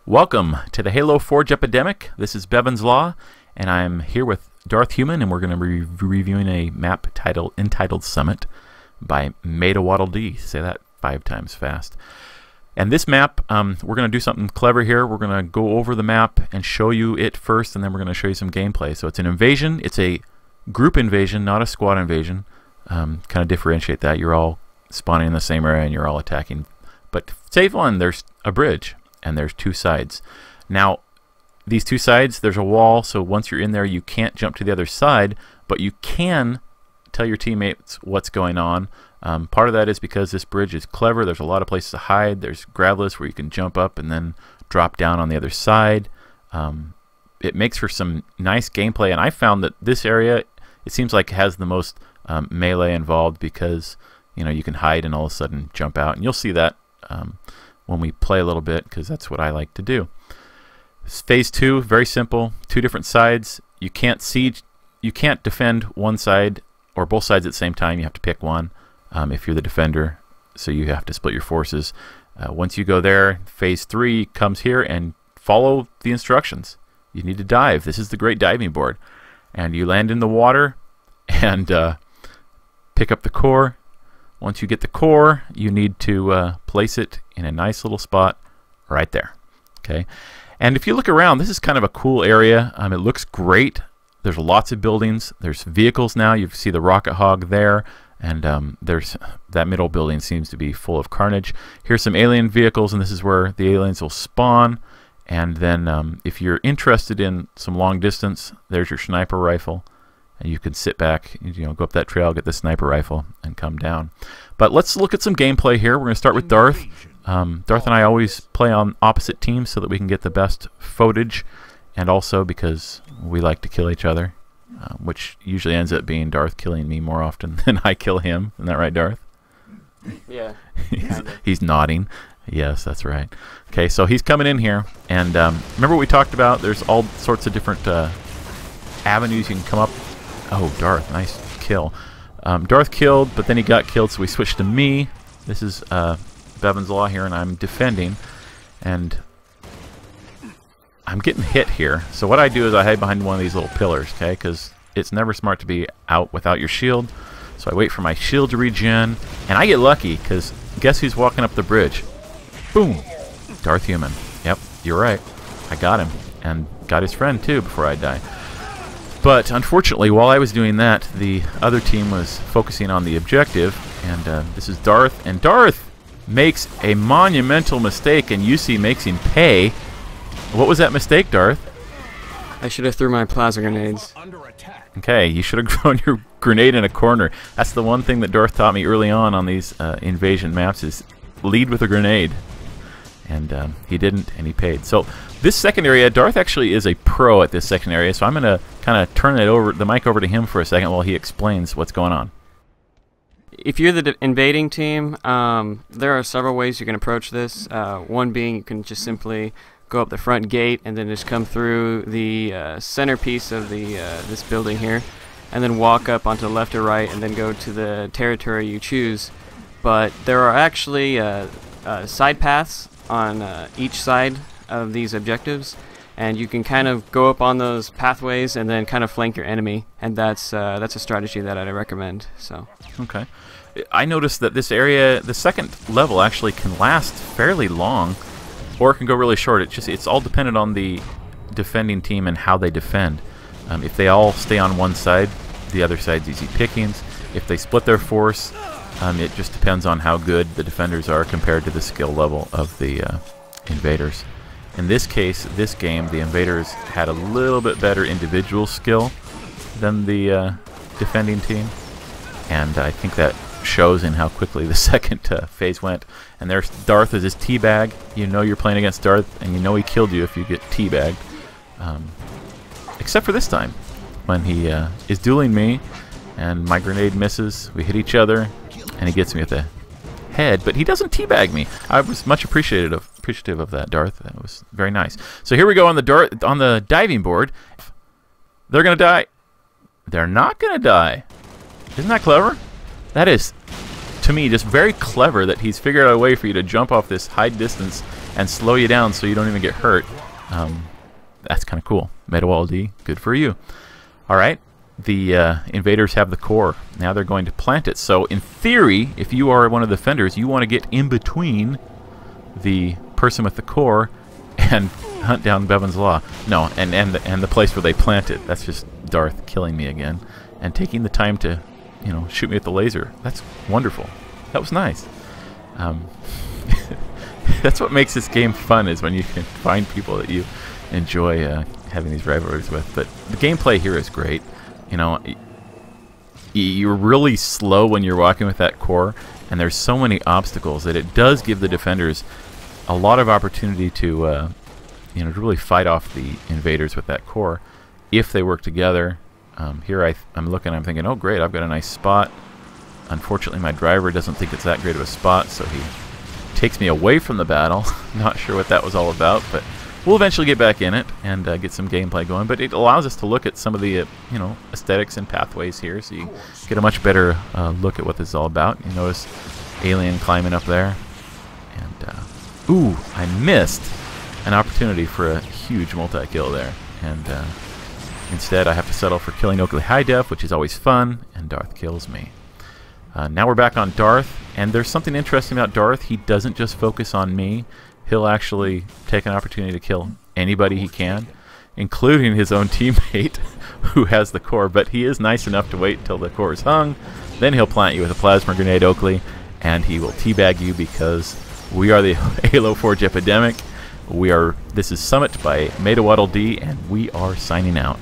Welcome to the Halo Forge epidemic. This is BevansLaw, and I'm here with Darth Human, and we're going to be reviewing a map entitled Summit by MetaWaddleDee. Say that 5 times fast. And this map, we're going to do something clever here. We're going to go over the map and show you it first, and then we're going to show you some gameplay. So it's an invasion. It's a group invasion, not a squad invasion. Kind of differentiate that. You're all spawning in the same area, and you're all attacking. But save one, there's a bridge. And there's 2 sides. Now, these 2 sides, there's a wall, so once you're in there, you can't jump to the other side, but you can tell your teammates what's going on. Part of that is because this bridge is clever. There's a lot of places to hide. There's gravellers where you can jump up and then drop down on the other side. It makes for some nice gameplay, and I found that this area, it seems like it has the most melee involved because, you know, you can hide and all of a sudden jump out, and you'll see that when we play a little bit, because that's what I like to do. Phase 2, very simple. 2 different sides. You can't defend one side or both sides at the same time. You have to pick one if you're the defender, so you have to split your forces. Once you go there, phase 3 comes here, and follow the instructions. You need to dive. This is the great diving board, and you land in the water and pick up the core. Once you get the core, you need to place it in a nice little spot right there. Okay, and if you look around, this is kind of a cool area. It looks great. There's lots of buildings. There's vehicles now. You see the rocket hog there, and there's that middle building seems to be full of carnage. Here's some alien vehicles, and this is where the aliens will spawn. And then if you're interested in some long distance, there's your sniper rifle. And you can sit back, you know, go up that trail, get the sniper rifle, and come down. But let's look at some gameplay here. We're going to start with Darth. Darth and I always play on opposite teams so that we can get the best footage, and also because we like to kill each other, which usually ends up being Darth killing me more often than I kill him. Isn't that right, Darth? Yeah. He's nodding. Yes, that's right. Okay, so he's coming in here, and remember what we talked about? There's all sorts of different avenues you can come up. Oh, Darth, nice kill. Darth killed, but then he got killed, so we switched to me. This is BevansLaw here, and I'm defending. And I'm getting hit here. So what I do is I hide behind one of these little pillars, okay? Because it's never smart to be out without your shield. So I wait for my shield to regen, and I get lucky, because guess who's walking up the bridge? Boom! Darth Human. Yep, you're right. I got him, and got his friend, too, before I die. But unfortunately, while I was doing that, the other team was focusing on the objective, and this is Darth, and Darth makes a monumental mistake, and UC makes him pay. What was that mistake, Darth? I should have threw my plasma grenades. Okay, you should have thrown your grenade in a corner. That's the one thing that Darth taught me early on these invasion maps, is lead with a grenade. And he didn't, and he paid. So this second area, Darth actually is a pro at this second area, so I'm going to kind of turn the mic over to him for a second while he explains what's going on. If you're the invading team, there are several ways you can approach this. One being you can just simply go up the front gate and then just come through the centerpiece of this building here, and then walk up onto the left or right, and then go to the territory you choose. But there are actually side paths on each side of these objectives, and you can kind of go up on those pathways and then kind of flank your enemy, and that's a strategy that I'd recommend. So okay, I noticed that this area, the second level, actually can last fairly long, or it can go really short. It's all dependent on the defending team and how they defend. If they all stay on one side, the other side's easy pickings. If they split their force, it just depends on how good the defenders are compared to the skill level of the invaders. In this case, this game, the invaders had a little bit better individual skill than the defending team, and I think that shows in how quickly the second phase went. And there's Darth as his teabag. You know you're playing against Darth, and you know he killed you if you get teabagged. Except for this time, when he is dueling me, and my grenade misses. We hit each other, and he gets me with the head, but he doesn't teabag me. I was much appreciative of that, Darth. That was very nice. So here we go on the diving board. They're gonna die. They're not gonna die. Isn't that clever? That is, to me, just very clever that he's figured out a way for you to jump off this high distance and slow you down so you don't even get hurt. That's kind of cool. MetaWaddleDee, good for you. All right, the invaders have the core. Now they're going to plant it. So in theory, if you are one of the defenders, you want to get in between the person with the core and hunt down BevansLaw. No, and the place where they planted. That's just Darth killing me again and taking the time to, you know, shoot me with the laser. That's wonderful. That was nice. That's what makes this game fun, is when you can find people that you enjoy having these rivalries with. But the gameplay here is great. You know, you're really slow when you're walking with that core, and there's so many obstacles that it does give the defenders a lot of opportunity to, you know, to really fight off the invaders with that core if they work together. Here I'm looking, I'm thinking, oh great, I've got a nice spot. Unfortunately, my driver doesn't think it's that great of a spot, so he takes me away from the battle. Not sure what that was all about, but we'll eventually get back in it and get some gameplay going. But it allows us to look at some of the you know, aesthetics and pathways here, so you get a much better look at what this is all about. You notice alien climbing up there, and ooh, I missed an opportunity for a huge multi-kill there, and instead I have to settle for killing Oakley High Def, which is always fun, and Darth kills me. Now we're back on Darth, and there's something interesting about Darth. He doesn't just focus on me. He'll actually take an opportunity to kill anybody he can, including his own teammate who has the core. But he is nice enough to wait until the core is hung. Then he'll plant you with a plasma grenade, Oakley, and he will teabag you, because we are the Halo Forge epidemic. This is Summit by MetaWaddleDee, and we are signing out.